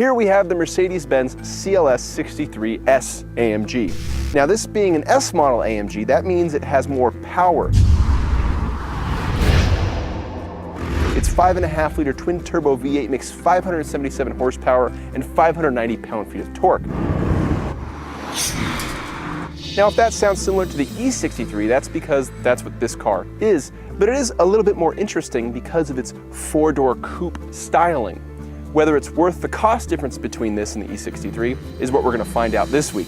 Here we have the Mercedes-Benz CLS63 S AMG. Now this being an S model AMG, that means it has more power. Its 5.5 liter twin turbo V8 makes 577 horsepower and 590 pound-feet of torque. Now if that sounds similar to the E63, that's because that's what this car is, but it is a little bit more interesting because of its four-door coupe styling. Whether it's worth the cost difference between this and the E63 is what we're going to find out this week.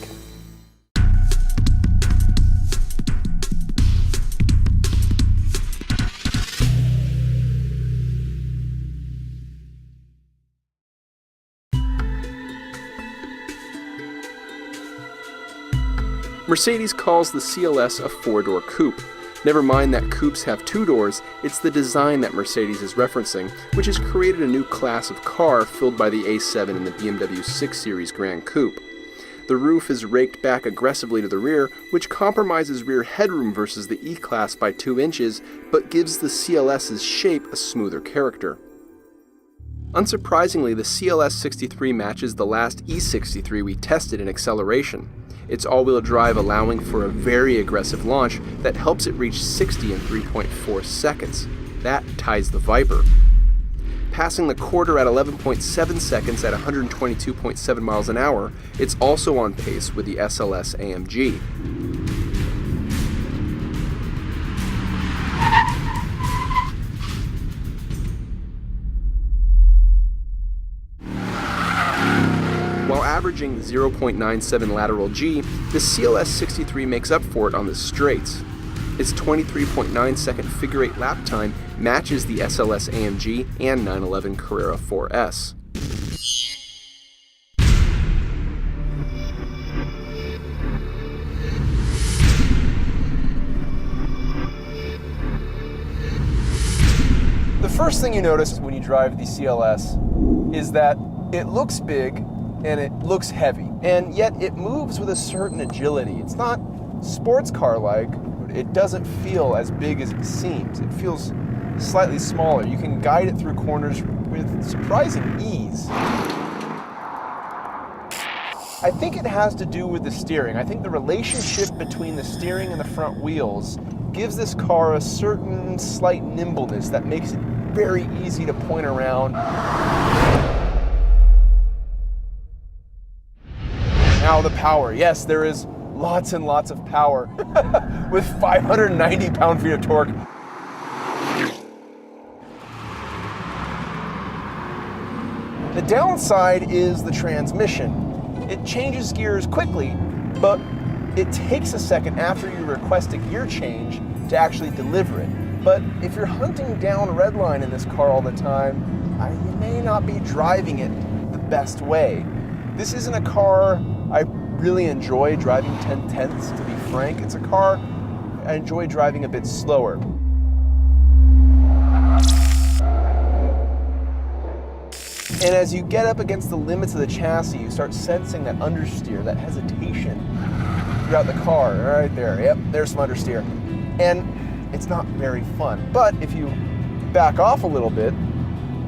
Mercedes calls the CLS a four-door coupe. Never mind that coupes have two doors, it's the design that Mercedes is referencing, which has created a new class of car filled by the A7 and the BMW 6 Series Grand Coupe. The roof is raked back aggressively to the rear, which compromises rear headroom versus the E-Class by 2 inches, but gives the CLS's shape a smoother character. Unsurprisingly, the CLS63 matches the last E63 we tested in acceleration. It's all-wheel drive, allowing for a very aggressive launch that helps it reach 60 in 3.4 seconds. That ties the Viper. Passing the quarter at 11.7 seconds at 122.7 miles an hour, it's also on pace with the SLS AMG. While averaging 0.97 lateral G, the CLS63 makes up for it on the straights. Its 23.9 second figure-8 lap time matches the SLS AMG and 911 Carrera 4S. The first thing you notice when you drive the CLS is that it looks big and it looks heavy, and yet it moves with a certain agility. It's not sports car-like. It doesn't feel as big as it seems. It feels slightly smaller. You can guide it through corners with surprising ease. I think it has to do with the steering. I think the relationship between the steering and the front wheels gives this car a certain slight nimbleness that makes it very easy to point around. Now the power. Yes, there is lots and lots of power with 590 pound-feet of torque. The downside is the transmission. It changes gears quickly, but it takes a second after you request a gear change to actually deliver it. But if you're hunting down redline in this car all the time, you may not be driving it the best way. This isn't a car I really enjoy driving 10/10ths, to be frank. It's a car I enjoy driving a bit slower. And as you get up against the limits of the chassis, you start sensing that understeer, that hesitation throughout the car. Right there, yep, there's some understeer. And it's not very fun. But if you back off a little bit,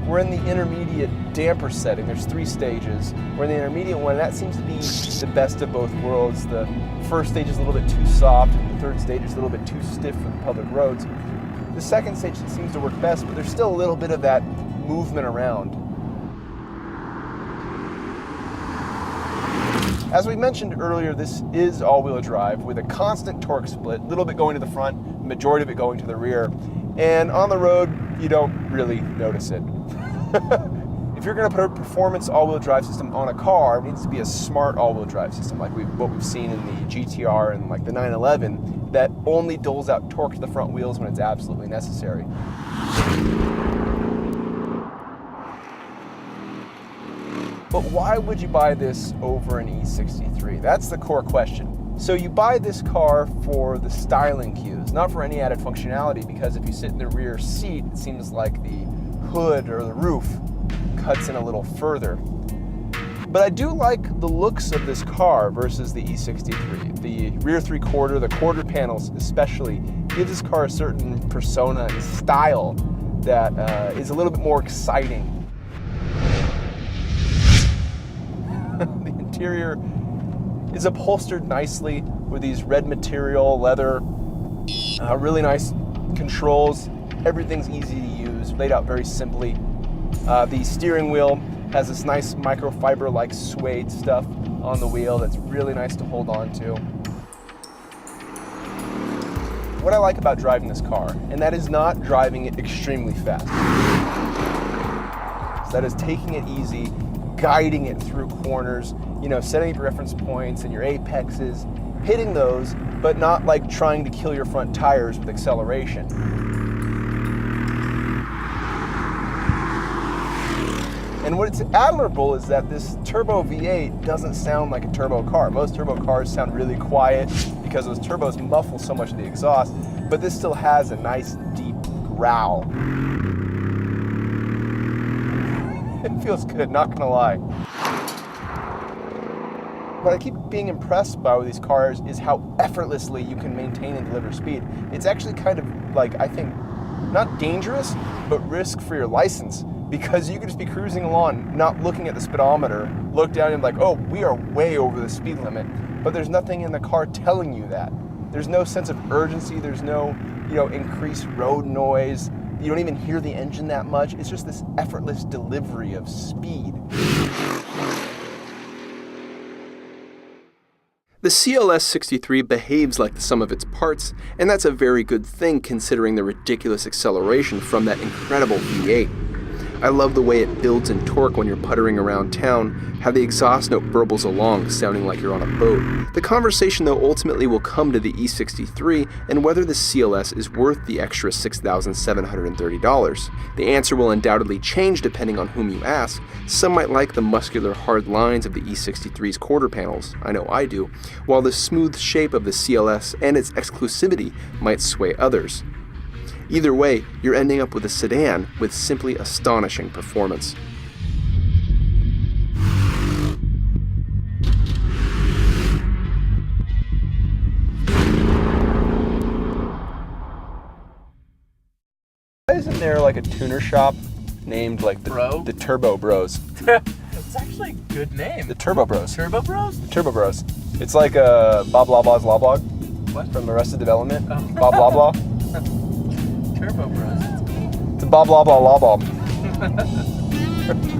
we're in the intermediate damper setting. There's 3 stages. We're in the intermediate one, and that seems to be the best of both worlds. The first stage is a little bit too soft, and the third stage is a little bit too stiff for the public roads. The second stage seems to work best, but there's still a little bit of that movement around. As we mentioned earlier, this is all-wheel drive with a constant torque split, a little bit going to the front, the majority of it going to the rear. And on the road, you don't really notice it. If you're going to put a performance all-wheel drive system on a car, it needs to be a smart all-wheel drive system like what we've seen in the GTR and like the 911 that only doles out torque to the front wheels when it's absolutely necessary. But why would you buy this over an E63? That's the core question. So you buy this car for the styling cues, not for any added functionality, because if you sit in the rear seat, it seems like the hood or the roof cuts in a little further. But I do like the looks of this car versus the E63. The rear 3/4, the quarter panels especially, gives this car a certain persona and style that is a little bit more exciting. interior is upholstered nicely with these red material, leather, really nice controls. Everything's easy to use, laid out very simply. The steering wheel has this nice microfiber-like suede stuff on the wheel that's really nice to hold on to. What I like about driving this car, and that is not driving it extremely fast. So that is taking it easy, guiding it through corners, you know, setting your reference points and your apexes, hitting those, but not like trying to kill your front tires with acceleration. And what's admirable is that this turbo V8 doesn't sound like a turbo car. Most turbo cars sound really quiet because those turbos muffle so much of the exhaust, but this still has a nice deep growl. It feels good, not gonna lie. What I keep being impressed by with these cars is how effortlessly you can maintain and deliver speed. It's actually kind of like, I think, not dangerous, but risk for your license. Because you could just be cruising along, not looking at the speedometer, look down and be like, oh, we are way over the speed limit. But there's nothing in the car telling you that. There's no sense of urgency. There's no, increased road noise. You don't even hear the engine that much. It's just this effortless delivery of speed. The CLS63 behaves like the sum of its parts, and that's a very good thing considering the ridiculous acceleration from that incredible V8. I love the way it builds in torque when you're puttering around town, how the exhaust note burbles along, sounding like you're on a boat. The conversation, though, ultimately will come to the E63 and whether the CLS is worth the extra $6,730. The answer will undoubtedly change depending on whom you ask. Some might like the muscular, hard lines of the E63's quarter panels, I know I do, while the smooth shape of the CLS and its exclusivity might sway others. Either way, you're ending up with a sedan with simply astonishing performance. Why isn't there like a tuner shop named like the Turbo Bros? It's actually a good name. The Turbo Bros. Turbo Bros? The Turbo Bros. It's like Bob Lablaw's Law Blog. What? From Arrested Development. Oh. Bob Loblaw. Turbo Bros. It's a Bob Loblaw Law Bomb.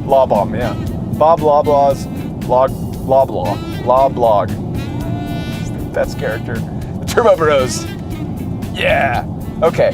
Law Bomb, yeah. Bob Loblaw's Law Blog. It's the best character. The Turbo Bros. Yeah. Okay.